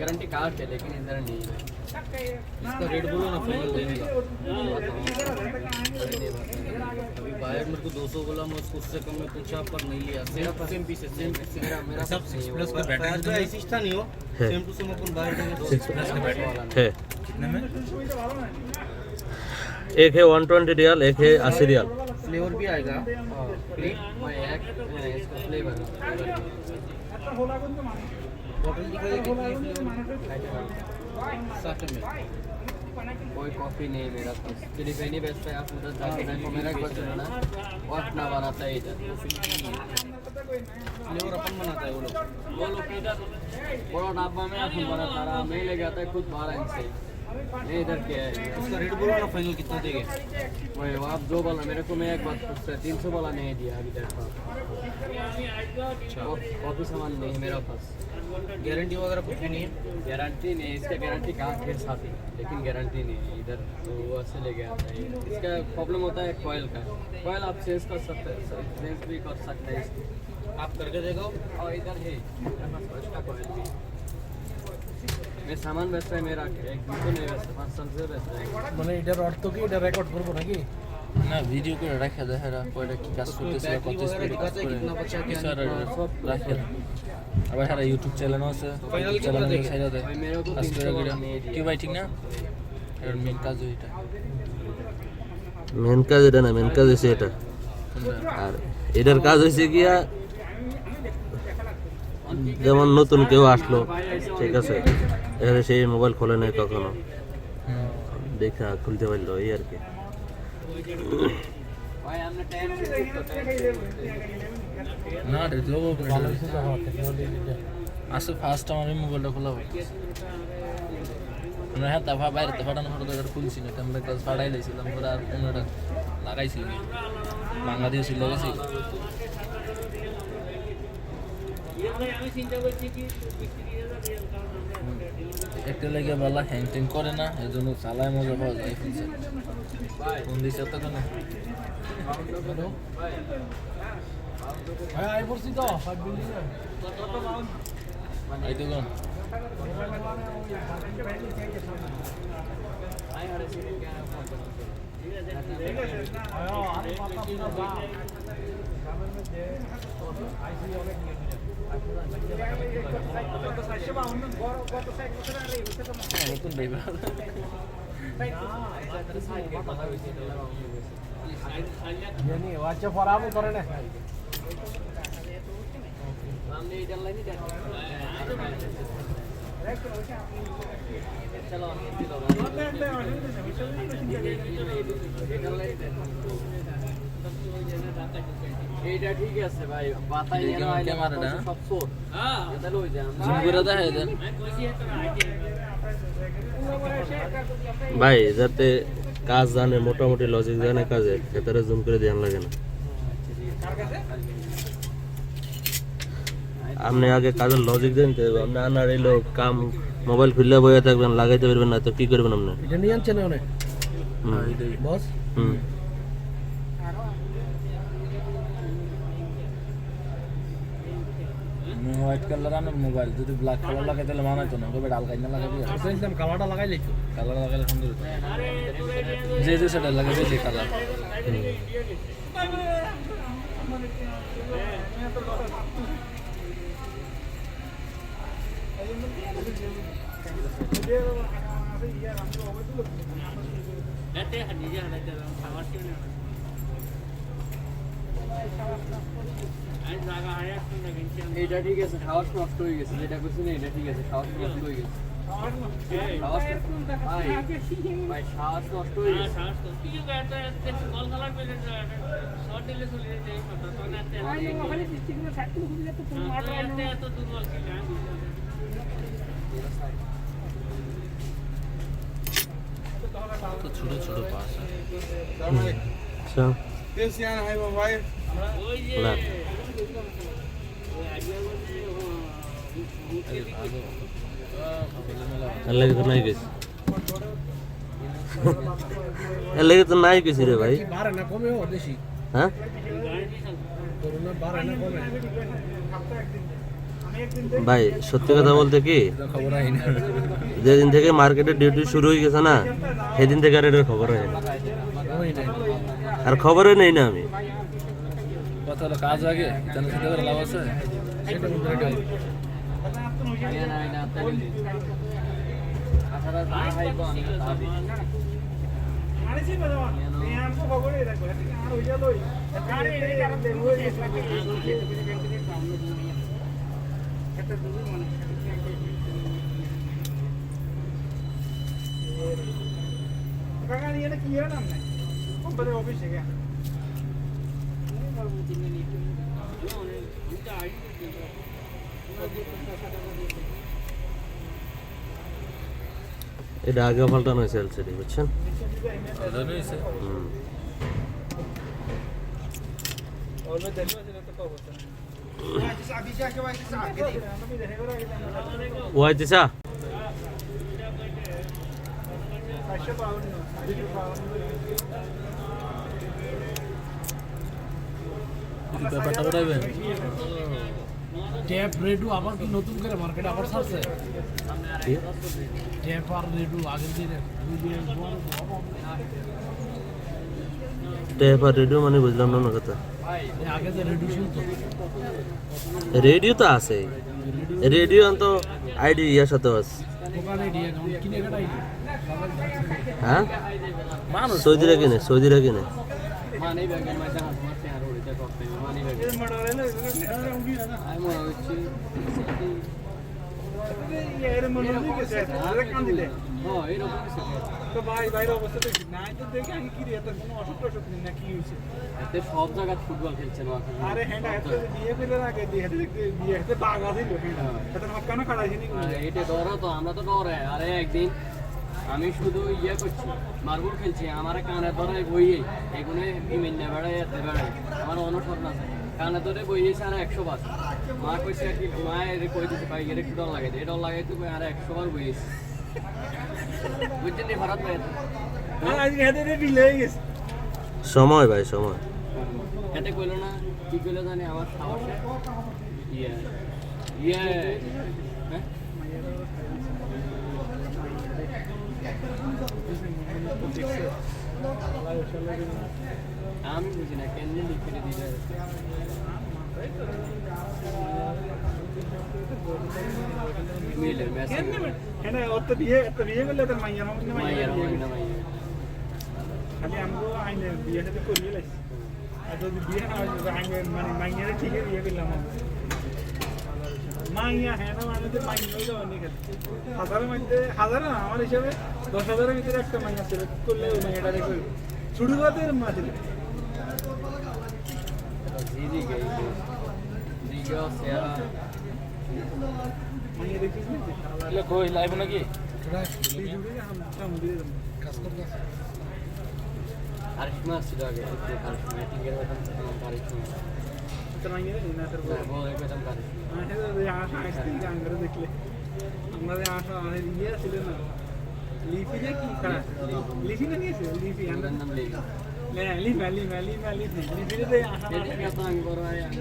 Guarantee card है लेकिन इधर नहीं है। इसका रेट बोलो ना फाइनल देने का। अभी बायर मेरे को 200 बोला, मैं उससे कम में पूछा पर नहीं लिया। सेम पीस मेरा सब 6 प्लस का बैटरी तो ऐसी था नहीं हो, सेम टू सेम अपन बायर देंगे 6 प्लस का बैटरी है। कितने में? एक है 120 रियल, एक है 80 रियल। फ्लेवर भी आएगा फ्री। मैं एक इसका फ्लेवर बॉटल दिखाइए कितनी में। कोई कॉफी नहीं है मेरा पास, चिली पे नहीं बेचता है। आप उधर जाके देखो, मेरा एक बच्चा है ना वो अपना बनाता है इधर। फ्लेवर अपन बनाता है वो लोग इधर बड़ा डब्बा में अपन बनाता है, मैं ले जाता है खुद 12 इंच से। नहीं इधर क्या है उसका रेट बोलो ना फाइनल कितना देंगे। वही आप जो बोला मेरे को, मैं एक बात पूछता है 300 वाला नहीं दिया अभी तक। अच्छा कॉफी सामान नहीं है मेरा पास। गारंटी वगैरह कुछ भी नहीं है? गारंटी नहीं, इसका गारंटी कार्ड है साथ ही, लेकिन गारंटी नहीं है इधर। तो वो ऐसे ले गया था। इसका प्रॉब्लम होता है कॉयल का। कॉयल आप चेंज कर सकते हैं, चेंज भी कर सकते हैं इसको, आप करके देखो। और इधर है इसका कॉयल भी। मैं सामान बेचता है मेरा, एक दिन नहीं बेचता, 5 साल से बेचता है। মানে এটার অর্থ কি এটা রেকর্ড করব নাকি না ভিডিও করে রাখা যায়। হ্যাঁ কয়টা কি কাজ করতেছে, কত স্পিড কাজ করে স্যার রাখা। আবার হ্যাঁ ইউটিউব চ্যানেল আছে, চ্যানেল দেখে সাইডে দেয় আজকে ভিডিও কি ভাই ঠিক না? এর মেন কাজ ওইটা। মেন কাজ এটা না, মেন কাজ হচ্ছে এটা। আর এটার কাজ হচ্ছে গিয়া যেমন নতুন কেউ আসলো, ঠিক আছে, এখানে সেই মোবাইল খোলে নাই কখনো, দেখা খুলতে পারলো এই আর কি। না রে তো ভালো আসলে ফার্স্ট আমার মোবাইলটা খোলা হয় না। হ্যাঁ তাফা বাইরে তো ফাটানো ফটো তো খুলছি না, ক্যামেরা কাজ ফাটাই লাইছিলাম, পরে আর কোনোটা লাগাইছিল বাংলাদেশ লাগাইছিল। একটা লেগে বলা হ্যাং ট্যাং করে না, এই জন্য চালায় মজা পাওয়া যায়। ফোন দিচ্ছে তো কেন আই পড়ছি তো 5 বিল্ডিং এই তো কোন আরে পাতা পুরো বা গ্রামের মধ্যে আইসি অনেক নিয়ে নতুন ড্রাইভার জানি ওয়াচে ফরাম করে না हमने इधर लाइन चलो এইটা ঠিক আছে ভাই পাতাই এর আইলে ক্যামেরাটা সব সোর হ্যাঁ এটা লই যান জুম করে দেখাই দেন ভাই যাতে কাজ জানে মোটামুটি লজিক জানে কাজে ক্ষেত্রে জুম করে ধ্যান লাগে না আপনি আগে কাজের লজিক জানতে হবে আপনি আনার এলো কাম মোবাইল খুললে বইয়ে থাকবেন লাগাইতে পারবেন না তো কি করবেন আপনি এটা নিয়ে আনছেন অনেক বস হোয়াইট কালার আনার মোবাইল যদি ব্ল্যাক কালার লাগাই তাহলে মানাইতো না তবে ডাল কাইনা লাগাবি একদম কালারটা লাগাইলে তো কালার লাগাইলে সুন্দর যে যে সেটা লাগাবে যে কালার এটা ঠিক আছে খাওয়ার নষ্ট হয়ে গেছে যেটা কিছু নেই এটা ঠিক আছে খাওয়ার নষ্ট হয়ে গেছে ভাই শ্বাস নষ্ট হয়ে গেছে তো ছোট ছোট পাস আচ্ছা না এলাকে তো নাই গেছি এলাকে তো নাই গেছি রে ভাই বাড়ে না কমেও বেশি হ্যাঁ করোনা বাড়ে না কমে ভাই সত্যি কথা বলতে কি যেদিন থেকে মার্কেটে ডিউটি শুরু হয়ে গেছে না সেদিন থেকে আর এটার খবর হয় না আর খবরই নেই না আমি কথা হলো কাজ আগে জানা চিন্তা করে লাভ আছে সেটা বলতে এটা আগে পাল্টানো হয়েছে এলসিডি বুঝছেন ওয়াইতিসা ব্যাপারটা উঠাইবেন ট্যাপ রেডু আবার কি নতুন করে মার্কেটে আবার ছাড়ছে ট্যাপ আর রেডু আগের দিনে ট্যাপ আর রেডিও মানে বুঝলাম না না কথা আগে যে রেডু ছিল তো রেডিও তো আছে রেডিও তো আইডি ইয়ার সাথে আছে দোকানে দিয়ে কিনে কাটাই হ্যাঁ সৌদিরা কিনে মানি ব্যাগের মধ্যে হাত মারতে আর ওইটা করতে মানি ব্যাগ এই মডেল আই মনে হচ্ছে এর মনে হচ্ছে আরে কান দিলে হ্যাঁ এরকম কিছু তো বাইরে অবস্থা দেখি না তো দেখে আমি কি রে এত কোনো অসুখ না কি হইছে এতে সব জায়গা ফুটবল খেলছে না আরে হ্যাঁ এত বিয়ে করে আগে দিয়ে দেখতে বিয়ে এতে বাগা দিল হ্যাঁ এত হাত কানা খাড়াইছি নি এটা ডরো তো আমরা তো ডরে আরে একদিন আমি শুধু ইয়ে করছি মার্বল খেলছি আমার কানে ধরে বইয়ে এগুলো বিমেন না বেড়ায় এতে বেড়ায় আমার অনুসরণ আছে কানে ধরে বইয়েছে আর 100 বার মা কইছে কি মায়ের কই দিছে ভাই এর একটু ডর লাগে এই ডর লাগে তুই আর 100 বার বইয়েছে বুঝছেন নি ভারত ভাই আজকে হাতে বিলে গেছে সময় ভাই সময় এতে কইলো না কি কইলো জানি আমার সাহসে ইয়ে হ্যাঁ আমি বুঝি না কেন লিখে দিলে মিলে মেসেজ হ্যাঁ অত বিয়ে করলে তোর মাইয়া মাইয়ার হয় না মাইয়া খালি আমগো আইনে বিয়ে সাথে করিয়ে লাইছি আর যদি বিয়ে না হয় আইনে মানে মাইয়ারে ঠিকই বিয়ে করলাম মাইয়া হ্যাঁ না মানে মাইয়া হইলো অনেক হাজারে না আমার হিসাবে 10,000-এর ভিতরে একটা মাইয়া ছিল করলে ওই মাইয়াটা রেখে ছুটি করতে মা ছিল জিজি গই জিগো সেরা মাইয়া দেখিস না এলে কই লাইভ নাকি কাজ করতে কারিশমা ছিল আগে কারিশমা মিটিংয়ের মতন কারিশমা তোর মাইয়া না তোর না বল একদম কারিশমা দেখলে আমাদের আশা ইয়ে ছিল না লিপি না কি খারাপ লিপি না নিয়েছে লিপি আমার নাম লেগে লিপি লিপিতে আশা এটা তো আমি বড় ভাই আমি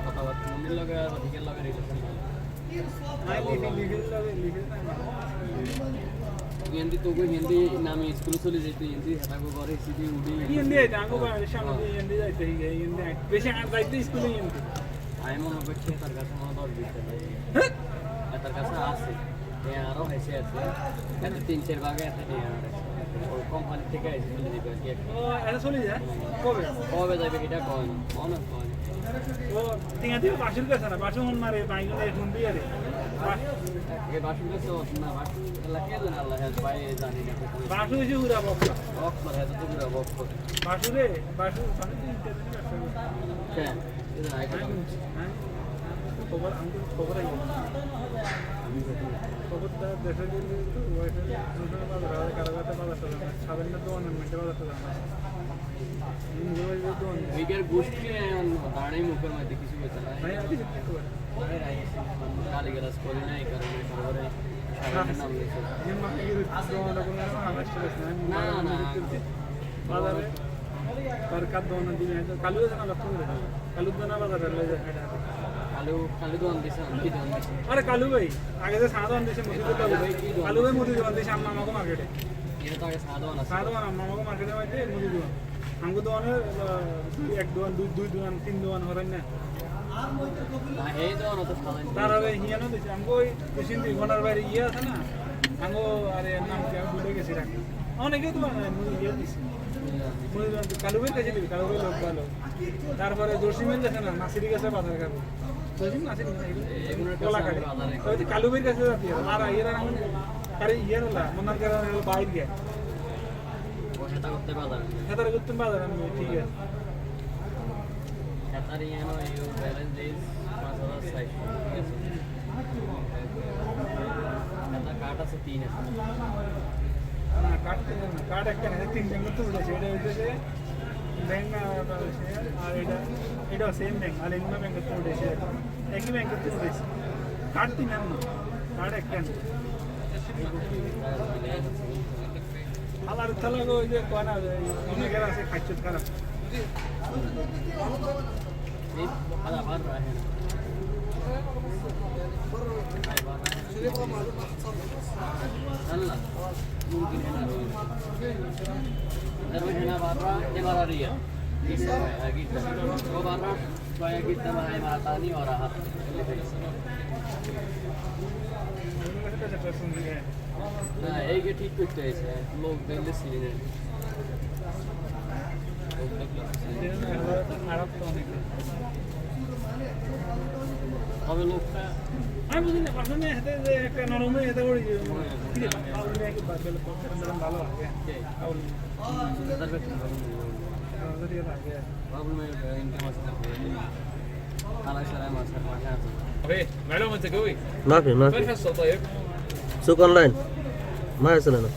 কথাবার্তা মন্দির লগে আর অধিকের লগে রিলেশন হিন্দি তো হিন্দি নামে স্কুলে চলে যেতে হিন্দি হেটাগো ঘরে সিধি উড়ি হিন্দি আইতে আঙ্গো বাড়ির সামনে হিন্দি যাইতে হিন্দি বেশি যাইতে স্কুলে হিন্দি আমি মনে করছি তার কাছে মনে দশ দিতে তার কাছে আছে আরও হেসে আছে এত 3-4 ভাগে এত কোম্পানি থেকে এসে চলে যাবে আর কি ও এটা চলে যায় কবে কবে যাবে এটা কন মনে কন ও টিয়া দিয়ে বাসুর কাছে না বাসু হন মারে বাইরে ফোন দিয়ে রে এই বাসুর কাছে না বাসু লাগে না আল্লাহ ভাই জানি না বাসু এসে উড়া বক্স বক্স মারে এত তো পুরো বক্স বাসু রে বাসু মানে ইন্টারনেট আছে হ্যাঁ এটা আইকন খবর আমি খবর আই খবরটা দেখে দিলে তো ওয়াইফাই নতুন বাজার কারাগাতে বাজার চলে না 52 মিনিটে বাজার চলে না উইকের গোষ্ঠী দাঁড়াই মুখের মধ্যে কিছু বলতে না গালি গালাজ করি না এই কারণে খবরে নাম লিখে না না বাজারে সরকার দোকান দিবে কালু না লক্ষ্য করে কালু দোকান বাজারে লয়ে যায় কালু কালু দোকান দিছে কি দোকান দিছে আরে কালু ভাই আগে যে সাদা দোকান দিছে মুদি কালু ভাই কালু ভাই মুদি দোকান দিছে আমরা আমাকে মার্কেটে এটা তো আগে সাদা আছে সাদা দোকান আমরা আমাকে মার্কেটে মধ্যে মুদি দোকান আমগো দোকানের এক দোকান দুই দোকান তিন দোকান হরেন না না এই দোকান তো সাদা তার আগে হিয়ানো দিছে আমগো ওই মেশিন দি ঘন্টার বাইরে ইয়ে আছে না আমগো আরে নাম কি আমি ভুলে গেছি রাখ অনেকে দোকান মুদি ইয়ে দিছে মুদি দোকান কালু ভাই কাছে দিবি কালু ভাই লোক ভালো তারপরে জসিমের কাছে না নাসিরি কাছে বাজার খাবো জসিম নাসিরি এগুলো কোলা কাটে ওই কালু ভাইয়ের কাছে যাতে আর ইয়ের আমি আরে ইয়ের না মনার কারণে বাইরে গিয়ে সেটা করতে বাজার হেতারে করতে বাজার আমি ঠিক আছে সেটারই এনো ইউ ব্যালেন্স ইজ 5600 ঠিক আছে এটা কাট আছে 3 আছে না কাটতে না কাট একটা না তিন ব্যাংক তো উঠেছে এটা হইতেছে ব্যাংক আর এটা সেম ব্যাংক আর এমনি ব্যাংক তো উঠেছে একই ব্যাংক তো উঠেছে কাট তিন না কাট একটা আলার তালাগো ওই যে কোনা অনেকের আছে খাচ্ছত খারাপ এই আদা বার রাহে Allah mungkin enak terus enak barra ya barra dia bisa gitu kalau barra supaya kita mahal matani orang hat না এইকে ঠিক করতে হয়েছে লোক দেখলে সিরিনে তবে লোকটা আমি বুঝি না পাশে হাতে যে একটা নরম হাতে ওড়ি ভালো লাগে ما في سوق اونلاين ما يصل لنا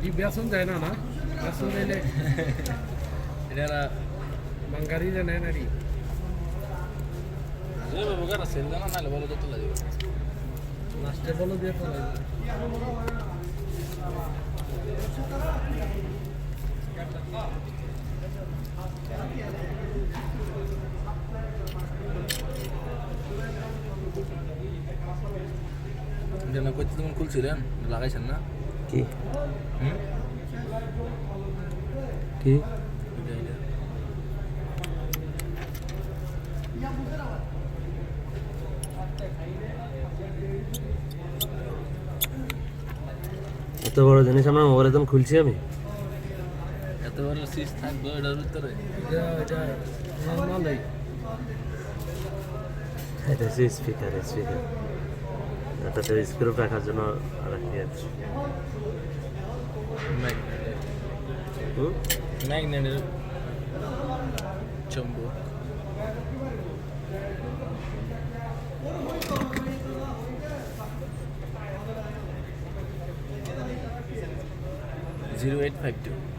কি বেসন যায় না না বেসন দিলে এটা বাঙ্গারি জানে না রি যে বগার সেল না না বলো তো লাগে লাস্টে বলো দিয়ে ফেলাই যেন কইতে তুমি খুলছিলেন লাগাইছেন না কি কি এত বড় জিনিস আমার মোবাইল একদম খুলছি আমি এত বড় সিস থাকবে এটার ভিতরে এটা নরমালই এটা হচ্ছে স্পিকার এটাতে স্ক্রু রাখার জন্য রাখি আছে ম্যাগনেটের চুম্বক (0852)